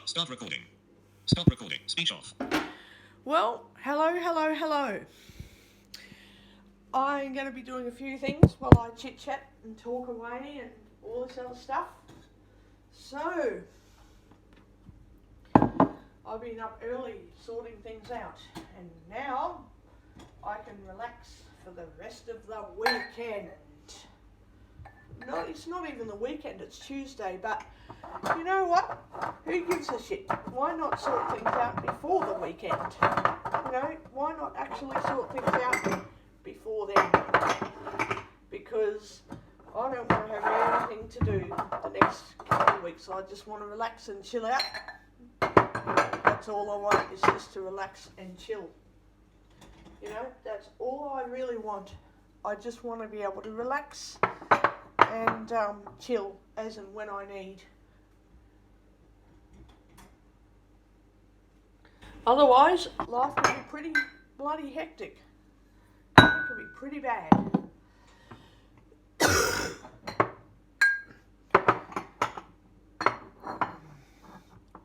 Start recording. Stop recording. Speech off. Well, hello. I'm going to be doing a few things while I chit chat and talk away and all this other stuff. So, I've been up early sorting things out, and now I can relax for the rest of the weekend. No, it's not even the weekend, it's Tuesday, but you know what? Who gives a shit? Why not sort things out before the weekend? You know, why not actually sort things out before then? Because I don't want to have anything to do the next couple of weeks. I just want to relax and chill out. That's all I want, is just to relax and chill. You know, that's all I really want. I just want to be able to relax and chill as and when I need. Otherwise, life can be pretty bloody hectic. It can be pretty bad.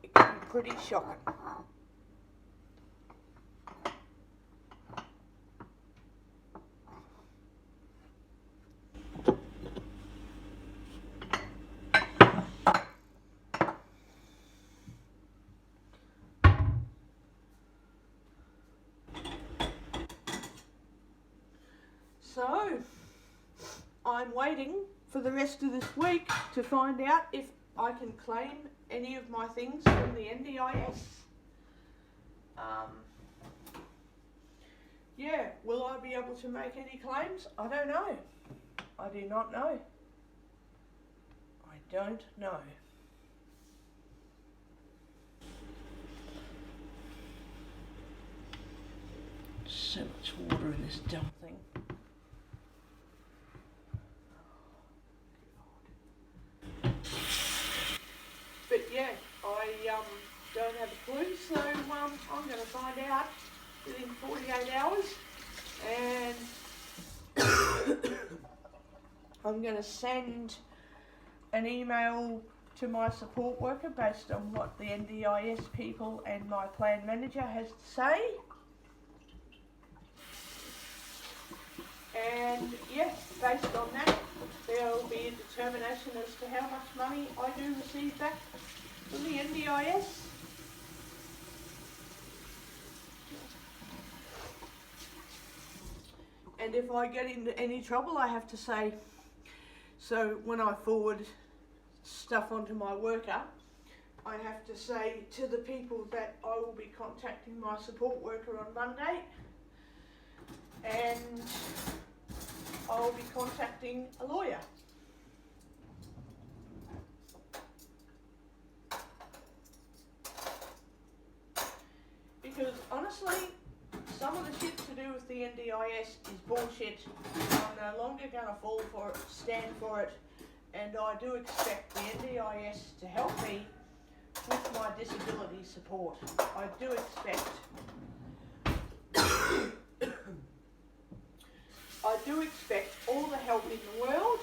It can be pretty shocking. So, I'm waiting for the rest of this week to find out if I can claim any of my things from the NDIS. Yeah, will I be able to make any claims? I don't know. I do not know. I don't know. So much water in this dumb thing. But yeah, I don't have a clue, so I'm going to find out within 48 hours, and I'm going to send an email to my support worker based on what the NDIS people and my plan manager has to say. And yes, based on that, there will be a determination as to how much money I do receive back from the NDIS. And if I get into any trouble, I have to say, so when I forward stuff onto my worker, I have to say to the people that I will be contacting my support worker on Monday, and I'll be contacting a lawyer. Because honestly, some of the shit to do with the NDIS is bullshit. I'm no longer going to fall for it, stand for it, and I do expect the NDIS to help me with my disability support. I do expect all the help in the world,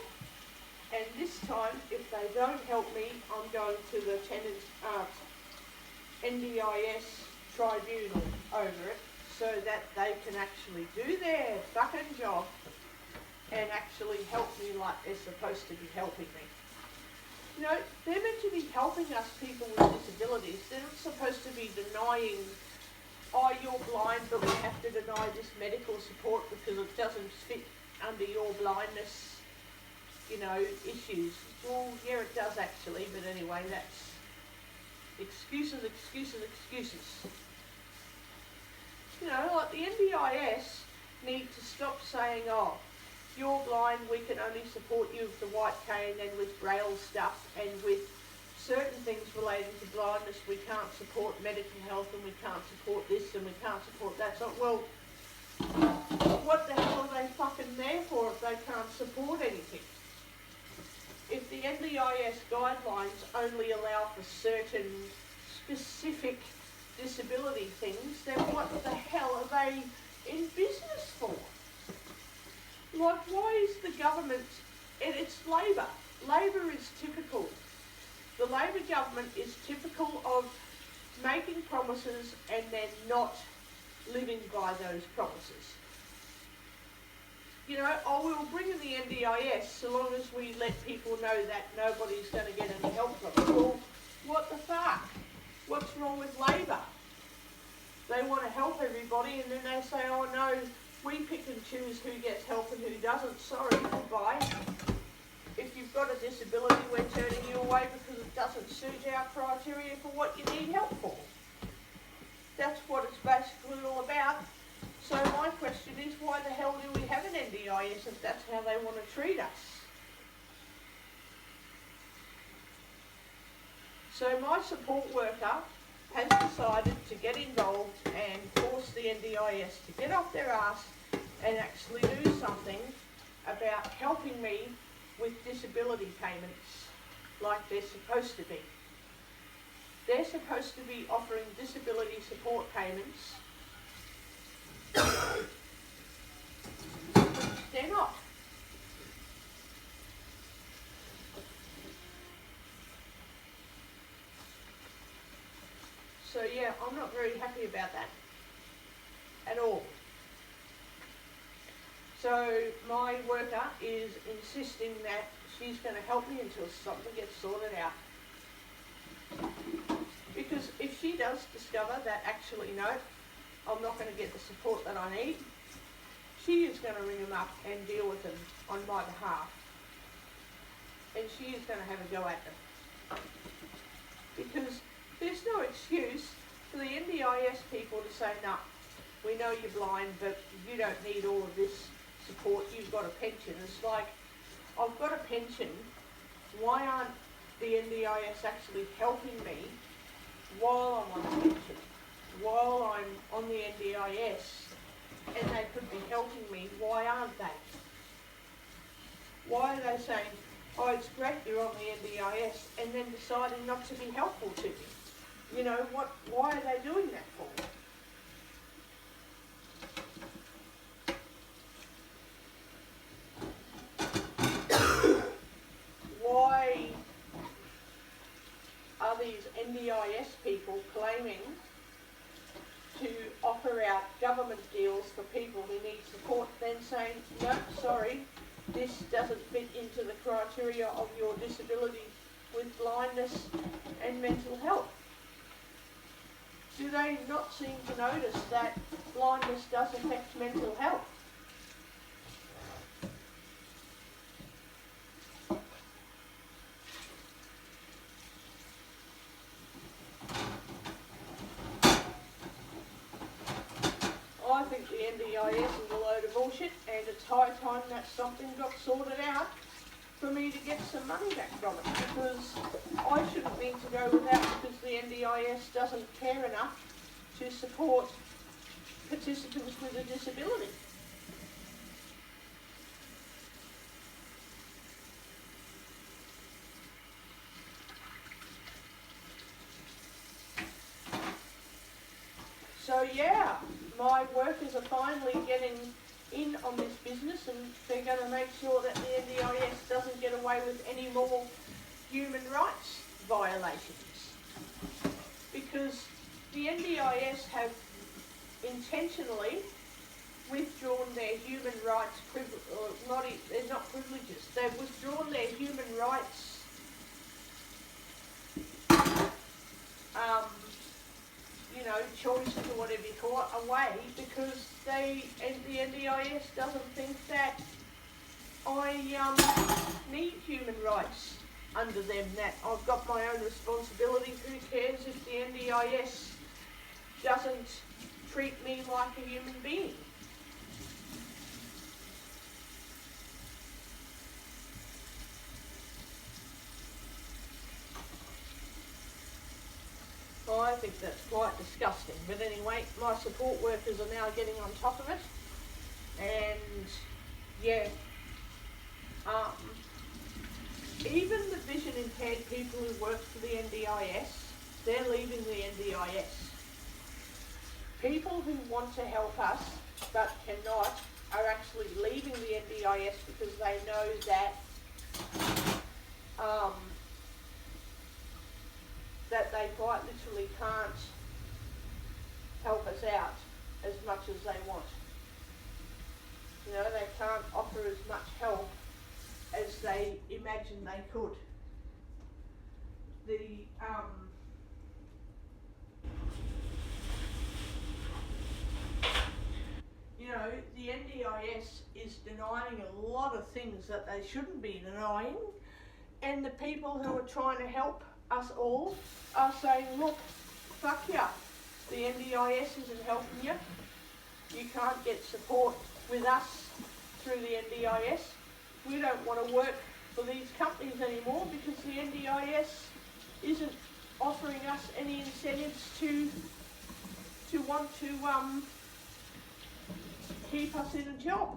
and this time, if they don't help me, I'm going to the NDIS tribunal over it, so that they can actually do their fucking job and actually help me like they're supposed to be helping me. You know, they're meant to be helping us people with disabilities. They're not supposed to be denying, oh, you're blind, but we have to deny this medical support because it doesn't fit under your blindness, you know, issues. Well, yeah, it does actually, but anyway, that's excuses. You know, like the NDIS need to stop saying, oh, you're blind, we can only support you with the white cane and with braille stuff, and with certain things relating to blindness we can't support medical health, and we can't support this and we can't support that. So, well, what the hell are they fucking there for if they can't support anything? If the NDIS guidelines only allow for certain specific disability things, then what the hell are they in business for? Like, why is the government, and it's Labor. Labor is typical. The Labor government is typical of making promises and then not living by those promises. You know, oh, we'll bring in the NDIS so long as we let people know that nobody's going to get any help from it. Well, what the fuck? What's wrong with Labor? They want to help everybody and then they say, oh no, we pick and choose who gets help and who doesn't. Sorry, goodbye. If you've got a disability, we're turning you away because it doesn't suit our criteria for what you need help for. That's what it's basically all about. So my question is, why the hell do we have an NDIS if that's how they want to treat us? So my support worker has decided to get involved and force the NDIS to get off their ass and actually do something about helping me with disability payments like they're supposed to be. They're supposed to be offering disability support payments. They're not. So yeah, I'm not very happy about that at all. So my worker is insisting that she's going to help me until something gets sorted out. Because if she does discover that actually no, I'm not going to get the support that I need, she is going to ring them up and deal with them on my behalf. And she is going to have a go at them. Because there's no excuse for the NDIS people to say, no, we know you're blind, but you don't need all of this support, you've got a pension. It's like, I've got a pension, why aren't the NDIS actually helping me while I'm on the pension, while I'm on the NDIS, and they could be helping me, why aren't they? Why are they saying, oh, it's great you're on the NDIS, and then deciding not to be helpful to me? You know, why are they doing that for? Why are these NDIS people claiming to offer out government deals for people who need support, then saying, no, sorry, this doesn't fit into the criteria of your disability with blindness and mental health? Do they not seem to notice that blindness does affect mental health? I think the NDIS is a load of bullshit, and it's high time that something got sorted out for me to get some money back from it, because I shouldn't need to go without because the NDIS doesn't care enough to support participants with a disability. So yeah, my workers are finally getting in on this business, and they're going to make sure that the NDIS doesn't get away with any more human rights violations. Because the NDIS have intentionally withdrawn their human rights they're not privileges. They've withdrawn their human rights choices or whatever you call it away, because the NDIS doesn't think that I need human rights under them, that I've got my own responsibilities. Who cares if the NDIS doesn't treat me like a human being? Well, I think that's quite disgusting. But anyway, my support workers are now getting on top of it. And, yeah, even the vision impaired people who work for the NDIS, they're leaving the NDIS. People who want to help us but cannot are actually leaving the NDIS because they know that that they quite literally can't help us out as much as they want. You know, they can't offer as much help as they imagine they could. You know, the NDIS is denying a lot of things that they shouldn't be denying, and the people who are trying to help us all are saying, look, fuck ya, the NDIS isn't helping you. You can't get support with us through the NDIS. We don't want to work for these companies anymore because the NDIS isn't offering us any incentives to want to keep us in a job.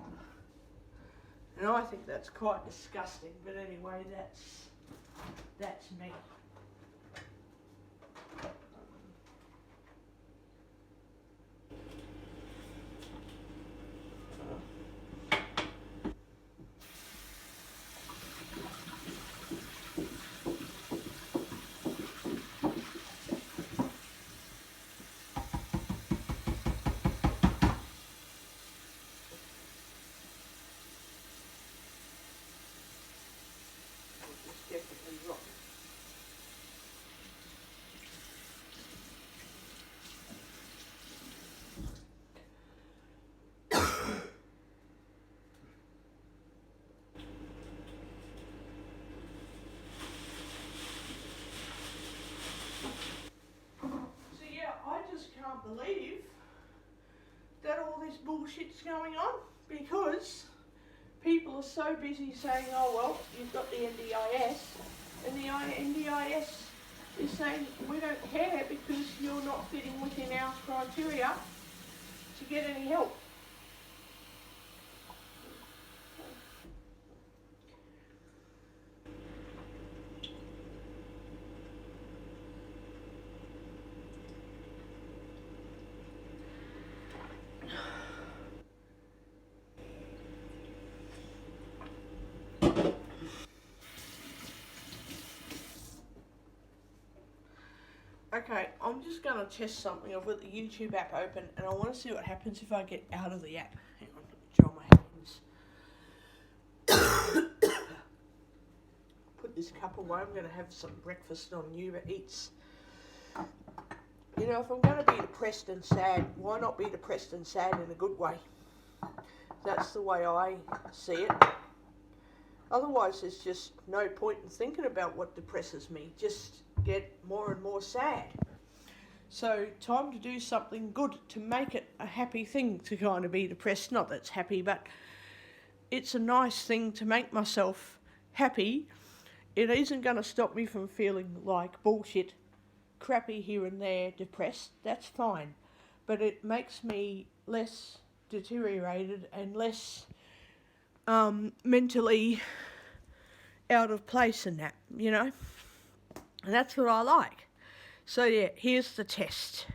And I think that's quite disgusting, but anyway, that's me. Definitely wrong. So yeah, I just can't believe that all this bullshit's going on, because people are so busy saying, oh well, you've got the NDIS, and the NDIS is saying, we don't care because you're not fitting within our criteria to get any help. Okay, I'm just going to test something. I've got the YouTube app open and I want to see what happens if I get out of the app. Hang on, let me dry my hands. Put this cup away. I'm going to have some breakfast on Uber Eats. You know, if I'm going to be depressed and sad, why not be depressed and sad in a good way? That's the way I see it. Otherwise, there's just no point in thinking about what depresses me. Just get more and more sad. So, time to do something good to make it a happy thing to kind of be depressed. Not that it's happy, but it's a nice thing to make myself happy. It isn't going to stop me from feeling like bullshit, crappy here and there, depressed. That's fine. But it makes me less deteriorated and less mentally out of place and that, you know. And that's what I like. So yeah, here's the test.